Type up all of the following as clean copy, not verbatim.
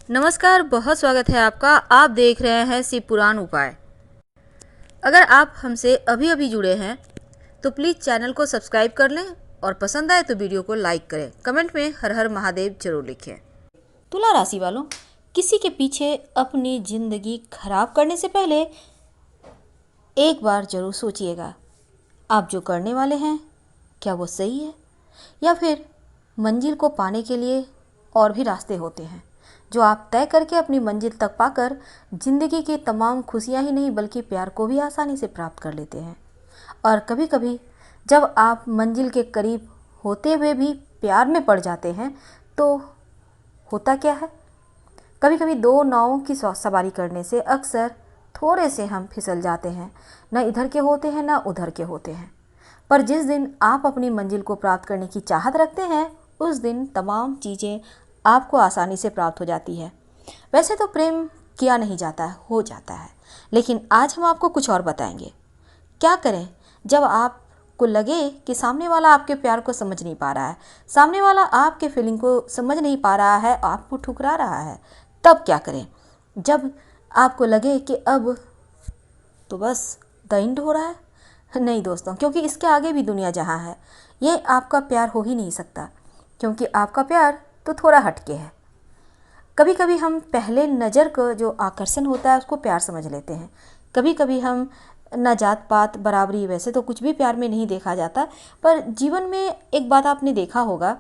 नमस्कार, बहुत स्वागत है आपका। आप देख रहे हैं शिव पुराण उपाय। अगर आप हमसे अभी अभी जुड़े हैं तो प्लीज़ चैनल को सब्सक्राइब कर लें और पसंद आए तो वीडियो को लाइक करें। कमेंट में हर हर महादेव जरूर लिखें। तुला राशि वालों, किसी के पीछे अपनी ज़िंदगी खराब करने से पहले एक बार जरूर सोचिएगा, आप जो करने वाले हैं क्या वो सही है, या फिर मंजिल को पाने के लिए और भी रास्ते होते हैं जो आप तय करके अपनी मंजिल तक पाकर ज़िंदगी की तमाम खुशियां ही नहीं बल्कि प्यार को भी आसानी से प्राप्त कर लेते हैं। और कभी कभी जब आप मंजिल के करीब होते हुए भी प्यार में पड़ जाते हैं तो होता क्या है, कभी कभी दो नावों की सवारी करने से अक्सर थोड़े से हम फिसल जाते हैं। न इधर के होते हैं न उधर के होते हैं, पर जिस दिन आप अपनी मंजिल को प्राप्त करने की चाहत रखते हैं उस दिन तमाम चीज़ें आपको आसानी से प्राप्त हो जाती है। वैसे तो प्रेम किया नहीं जाता है, हो जाता है, लेकिन आज हम आपको कुछ और बताएंगे। क्या करें जब आपको लगे कि सामने वाला आपके प्यार को समझ नहीं पा रहा है, सामने वाला आपके फीलिंग को समझ नहीं पा रहा है, आपको ठुकरा रहा है, तब क्या करें? जब आपको लगे कि अब तो बस द एंड हो रहा है, नहीं दोस्तों, क्योंकि इसके आगे भी दुनिया जहाँ है। ये आपका प्यार हो ही नहीं सकता, क्योंकि आपका प्यार तो थोड़ा हटके है। कभी कभी हम पहले नज़र का जो आकर्षण होता है उसको प्यार समझ लेते हैं। कभी कभी हम न जात पात बराबरी, वैसे तो कुछ भी प्यार में नहीं देखा जाता, पर जीवन में एक बात आपने देखा होगा,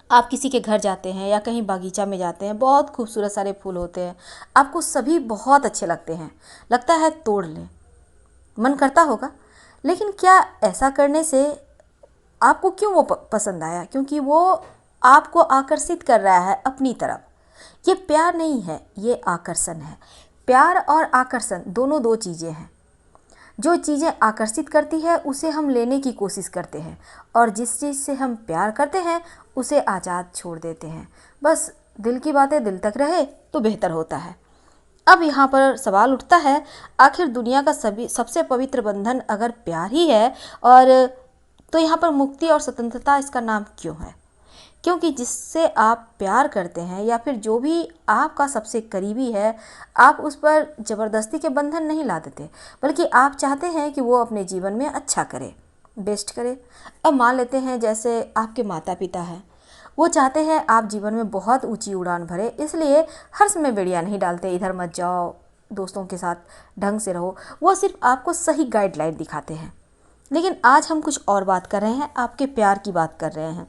आप किसी के घर जाते हैं या कहीं बागीचा में जाते हैं, बहुत खूबसूरत सारे फूल होते हैं, आपको सभी बहुत अच्छे लगते हैं, लगता है तोड़ लें, मन करता होगा। लेकिन क्या ऐसा करने से आपको क्यों वो पसंद आया? क्योंकि वो आपको आकर्षित कर रहा है अपनी तरफ। ये प्यार नहीं है, ये आकर्षण है। प्यार और आकर्षण दोनों दो चीज़ें हैं। जो चीज़ें आकर्षित करती है उसे हम लेने की कोशिश करते हैं, और जिस चीज़ से हम प्यार करते हैं उसे आज़ाद छोड़ देते हैं। बस दिल की बातें दिल तक रहे तो बेहतर होता है। अब यहाँ पर सवाल उठता है, आखिर दुनिया का सबसे पवित्र बंधन अगर प्यार ही है, और तो यहाँ पर मुक्ति और स्वतंत्रता इसका नाम क्यों है? क्योंकि जिससे आप प्यार करते हैं या फिर जो भी आपका सबसे करीबी है, आप उस पर ज़बरदस्ती के बंधन नहीं ला देते, बल्कि आप चाहते हैं कि वो अपने जीवन में अच्छा करे, बेस्ट करे। अब मान लेते हैं जैसे आपके माता पिता हैं, वो चाहते हैं आप जीवन में बहुत ऊंची उड़ान भरे, इसलिए हर समय बेड़ियाँ नहीं डालते, इधर मत जाओ, दोस्तों के साथ ढंग से रहो। वो सिर्फ आपको सही गाइडलाइन दिखाते हैं। लेकिन आज हम कुछ और बात कर रहे हैं, आपके प्यार की बात कर रहे हैं।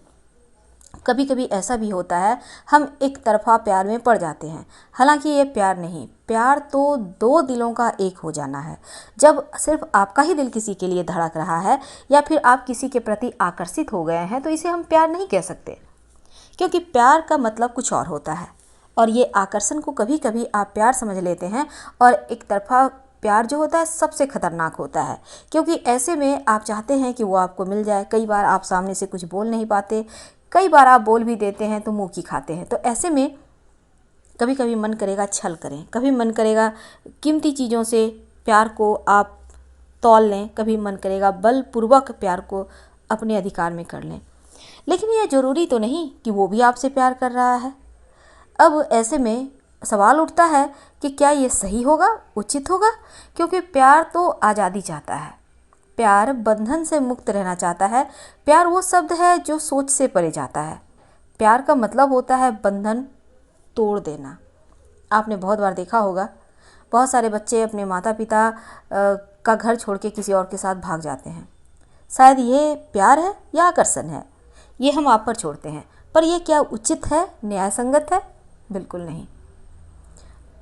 कभी कभी ऐसा भी होता है, हम एक तरफा प्यार में पड़ जाते हैं। हालांकि ये प्यार नहीं, प्यार तो दो दिलों का एक हो जाना है। जब सिर्फ आपका ही दिल किसी के लिए धड़क रहा है या फिर आप किसी के प्रति आकर्षित हो गए हैं, तो इसे हम प्यार नहीं कह सकते, क्योंकि प्यार का मतलब कुछ और होता है। और ये आकर्षण को कभी कभी आप प्यार समझ लेते हैं, और एक तरफा प्यार जो होता है सबसे खतरनाक होता है, क्योंकि ऐसे में आप चाहते हैं कि वो आपको मिल जाए। कई बार आप सामने से कुछ बोल नहीं पाते, कई बार आप बोल भी देते हैं तो मुँह की खाते हैं। तो ऐसे में कभी कभी मन करेगा छल करें, कभी मन करेगा कीमती चीज़ों से प्यार को आप तौल लें, कभी मन करेगा बलपूर्वक प्यार को अपने अधिकार में कर लें। लेकिन यह ज़रूरी तो नहीं कि वो भी आपसे प्यार कर रहा है। अब ऐसे में सवाल उठता है कि क्या ये सही होगा, उचित होगा? क्योंकि प्यार तो आज़ादी चाहता है, प्यार बंधन से मुक्त रहना चाहता है। प्यार वो शब्द है जो सोच से परे जाता है। प्यार का मतलब होता है बंधन तोड़ देना। आपने बहुत बार देखा होगा, बहुत सारे बच्चे अपने माता पिता का घर छोड़ के किसी और के साथ भाग जाते हैं। शायद ये प्यार है या आकर्षण है, ये हम आप पर छोड़ते हैं। पर यह क्या उचित है, न्याय संगत है? बिल्कुल नहीं।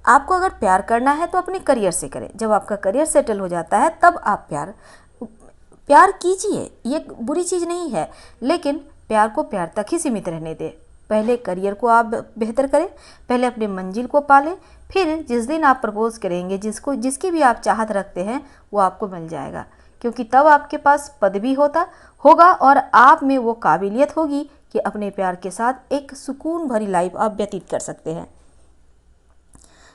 आपको अगर प्यार करना है तो अपने करियर से करें। जब आपका करियर सेटल हो जाता है तब आप प्यार कीजिए, ये बुरी चीज़ नहीं है, लेकिन प्यार को प्यार तक ही सीमित रहने दें। पहले करियर को आप बेहतर करें, पहले अपने मंजिल को पालें, फिर जिस दिन आप प्रपोज करेंगे, जिसकी भी आप चाहत रखते हैं, वो आपको मिल जाएगा। क्योंकि तब आपके पास पद भी होगा और आप में वो काबिलियत होगी कि अपने प्यार के साथ एक सुकून भरी लाइफ आप व्यतीत कर सकते हैं।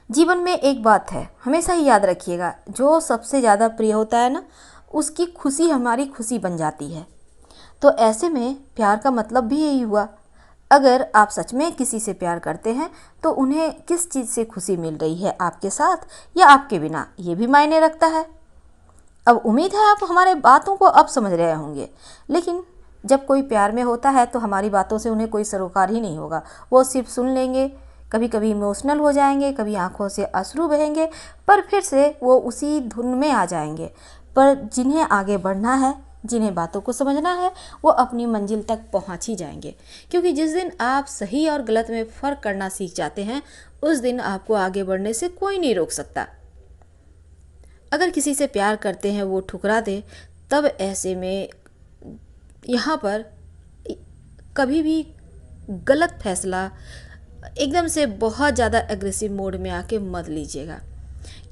जीवन में एक बात है, हमेशा ही याद रखिएगा, जो सबसे ज़्यादा प्रिय होता है ना, उसकी खुशी हमारी खुशी बन जाती है। तो ऐसे में प्यार का मतलब भी यही हुआ। अगर आप सच में किसी से प्यार करते हैं तो उन्हें किस चीज़ से खुशी मिल रही है, आपके साथ या आपके बिना, ये भी मायने रखता है। अब उम्मीद है आप हमारे बातों को अब समझ रहे होंगे। लेकिन जब कोई प्यार में होता है तो हमारी बातों से उन्हें कोई सरोकार ही नहीं होगा। वो सिर्फ सुन लेंगे, कभी कभी इमोशनल हो जाएंगे, कभी आंखों से अश्रु बहेंगे, पर फिर से वो उसी धुन में आ जाएंगे। पर जिन्हें आगे बढ़ना है, जिन्हें बातों को समझना है, वो अपनी मंजिल तक पहुंच ही जाएंगे। क्योंकि जिस दिन आप सही और गलत में फ़र्क करना सीख जाते हैं, उस दिन आपको आगे बढ़ने से कोई नहीं रोक सकता। अगर किसी से प्यार करते हैं वो ठुकरा दे, तब ऐसे में यहाँ पर कभी भी गलत फैसला एकदम से बहुत ज़्यादा एग्रेसिव मोड में आके मत लीजिएगा।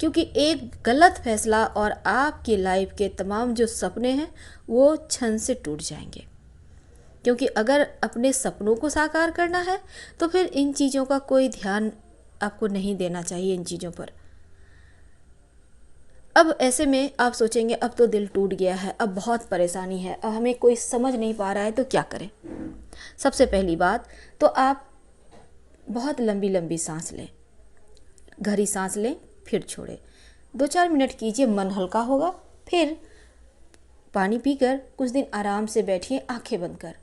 क्योंकि एक गलत फैसला और आपकी लाइफ के तमाम जो सपने हैं वो क्षण से टूट जाएंगे। क्योंकि अगर अपने सपनों को साकार करना है तो फिर इन चीज़ों का कोई ध्यान आपको नहीं देना चाहिए, इन चीज़ों पर। अब ऐसे में आप सोचेंगे अब तो दिल टूट गया है, अब बहुत परेशानी है, अब हमें कोई समझ नहीं पा रहा है, तो क्या करें। सबसे पहली बात तो आप बहुत लंबी लंबी सांस लें, गहरी सांस लें, फिर छोड़ें। 2-4 मिनट कीजिए, मन हल्का होगा। फिर पानी पीकर कुछ दिन आराम से बैठिए, आंखें बंद कर।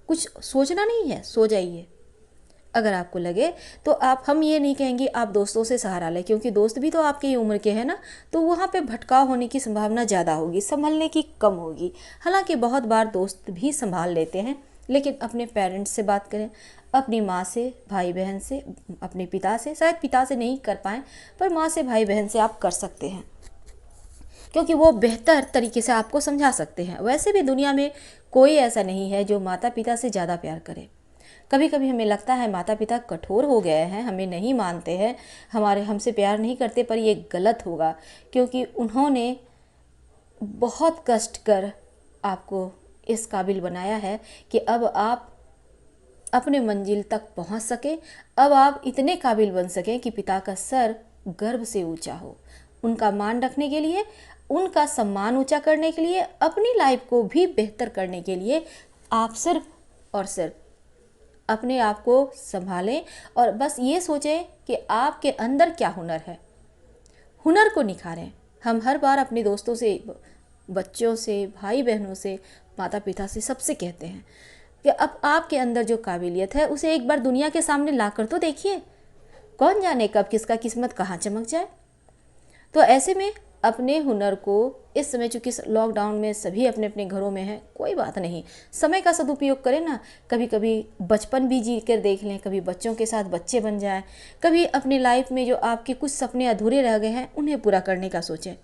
कुछ सोचना नहीं है, सो जाइए। अगर आपको लगे तो हम ये नहीं कहेंगे आप दोस्तों से सहारा लें, क्योंकि दोस्त भी तो आपकी उम्र के हैं ना, तो वहाँ पे भटकाव होने की संभावना ज़्यादा होगी, संभलने की कम होगी। हालांकि बहुत बार दोस्त भी संभाल लेते हैं, लेकिन अपने पेरेंट्स से बात करें, अपनी माँ से, भाई बहन से, अपने पिता से। शायद पिता से नहीं कर पाएँ, पर माँ से, भाई बहन से आप कर सकते हैं, क्योंकि वो बेहतर तरीके से आपको समझा सकते हैं। वैसे भी दुनिया में कोई ऐसा नहीं है जो माता पिता से ज़्यादा प्यार करे। कभी कभी हमें लगता है माता पिता कठोर हो गए हैं, हमें नहीं मानते हैं, हमसे प्यार नहीं करते, पर ये गलत होगा। क्योंकि उन्होंने बहुत कष्ट कर आपको इस काबिल बनाया है कि अब आप अपने मंजिल तक पहुंच सके। अब आप इतने काबिल बन सकें कि पिता का सर गर्व से ऊंचा हो। उनका मान रखने के लिए, उनका सम्मान ऊंचा करने के लिए, अपनी लाइफ को भी बेहतर करने के लिए आप सिर्फ और सिर्फ अपने आप को संभालें और बस ये सोचें कि आपके अंदर क्या हुनर है, हुनर को निखारें। हम हर बार अपने दोस्तों से, बच्चों से, भाई बहनों से, माता पिता से, सबसे कहते हैं कि अब आपके अंदर जो काबिलियत है उसे एक बार दुनिया के सामने ला कर तो देखिए। कौन जाने कब किसका किस्मत कहाँ चमक जाए। तो ऐसे में अपने हुनर को इस समय, चूँकि लॉकडाउन में सभी अपने अपने घरों में हैं, कोई बात नहीं, समय का सदुपयोग करें ना। कभी कभी बचपन भी जी कर देख लें, कभी बच्चों के साथ बच्चे बन जाएं, कभी अपनी लाइफ में जो आपके कुछ सपने अधूरे रह गए हैं उन्हें पूरा करने का सोचें।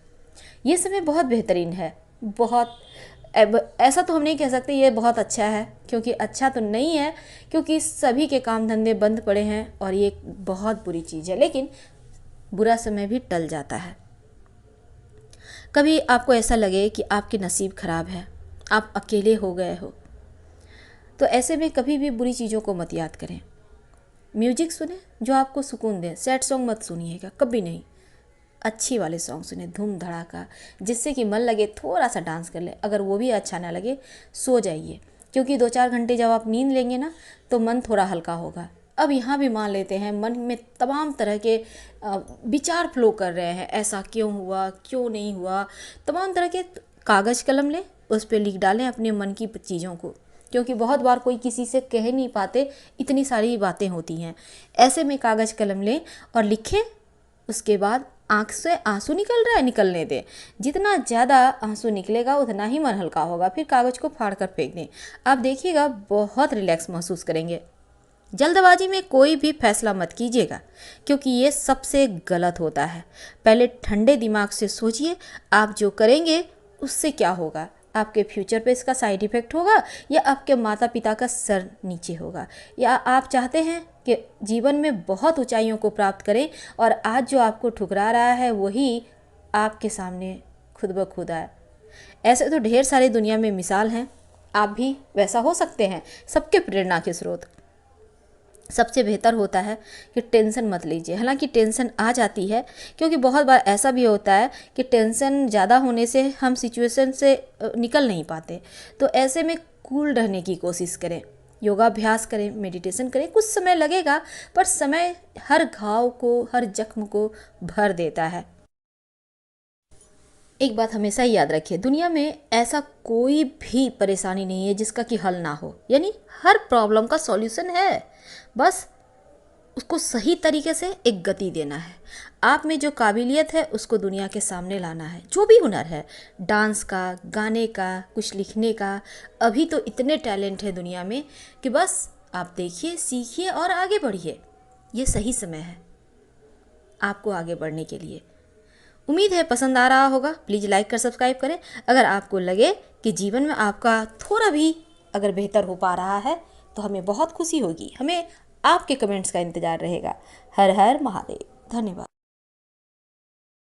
ये समय बहुत बेहतरीन है। बहुत ऐसा तो हम नहीं कह सकते ये बहुत अच्छा है, क्योंकि अच्छा तो नहीं है, क्योंकि सभी के काम धंधे बंद पड़े हैं और ये बहुत बुरी चीज़ है। लेकिन बुरा समय भी टल जाता है। कभी आपको ऐसा लगे कि आपके नसीब खराब है, आप अकेले हो गए हो, तो ऐसे में कभी भी बुरी चीज़ों को मत याद करें। म्यूजिक सुने जो आपको सुकून दे। सैड सॉन्ग मत सुनिएगा, कभी नहीं। अच्छी वाले सॉन्ग सुने, धूम धड़ाका, जिससे कि मन लगे थोड़ा सा डांस कर ले। अगर वो भी अच्छा ना लगे, सो जाइए, क्योंकि 2-4 घंटे जब आप नींद लेंगे ना तो मन थोड़ा हल्का होगा। अब यहाँ भी मान लेते हैं मन में तमाम तरह के विचार फ्लो कर रहे हैं, ऐसा क्यों हुआ, क्यों नहीं हुआ। तमाम तरह के कागज़ कलम लें, उस पर लिख डालें अपने मन की चीज़ों को, क्योंकि बहुत बार कोई किसी से कह नहीं पाते, इतनी सारी बातें होती हैं। ऐसे में कागज़ कलम लें और लिखें। उसके बाद आँख से आंसू निकल रहा है, निकलने दें। जितना ज़्यादा आंसू निकलेगा उतना ही मन हल्का होगा। फिर कागज़ को फाड़ कर फेंक दें। आप देखिएगा बहुत रिलैक्स महसूस करेंगे। जल्दबाजी में कोई भी फैसला मत कीजिएगा, क्योंकि ये सबसे गलत होता है। पहले ठंडे दिमाग से सोचिए आप जो करेंगे उससे क्या होगा। आपके फ्यूचर पे इसका साइड इफ़ेक्ट होगा, या आपके माता पिता का सर नीचे होगा, या आप चाहते हैं कि जीवन में बहुत ऊंचाइयों को प्राप्त करें और आज जो आपको ठुकरा रहा है वही आपके सामने खुद ब खुद आए। ऐसे तो ढेर सारे दुनिया में मिसाल हैं, आप भी वैसा हो सकते हैं। सबके प्रेरणा के स्रोत। सबसे बेहतर होता है कि टेंशन मत लीजिए। हालांकि टेंशन आ जाती है, क्योंकि बहुत बार ऐसा भी होता है कि टेंशन ज़्यादा होने से हम सिचुएशन से निकल नहीं पाते। तो ऐसे में कूल रहने की कोशिश करें, योगाभ्यास करें, मेडिटेशन करें। कुछ समय लगेगा पर समय हर घाव को, हर जख्म को भर देता है। एक बात हमेशा ही याद रखिए, दुनिया में ऐसा कोई भी परेशानी नहीं है जिसका कि हल ना हो। यानी हर प्रॉब्लम का सॉल्यूशन है, बस उसको सही तरीके से एक गति देना है। आप में जो काबिलियत है उसको दुनिया के सामने लाना है। जो भी हुनर है, डांस का, गाने का, कुछ लिखने का, अभी तो इतने टैलेंट है दुनिया में कि बस आप देखिए, सीखिए और आगे बढ़िए। ये सही समय है आपको आगे बढ़ने के लिए। उम्मीद है पसंद आ रहा होगा। प्लीज़ लाइक कर सब्सक्राइब करें। अगर आपको लगे कि जीवन में आपका थोड़ा भी अगर बेहतर हो पा रहा है तो हमें बहुत खुशी होगी। हमें आपके कमेंट्स का इंतज़ार रहेगा। हर हर महादेव। धन्यवाद।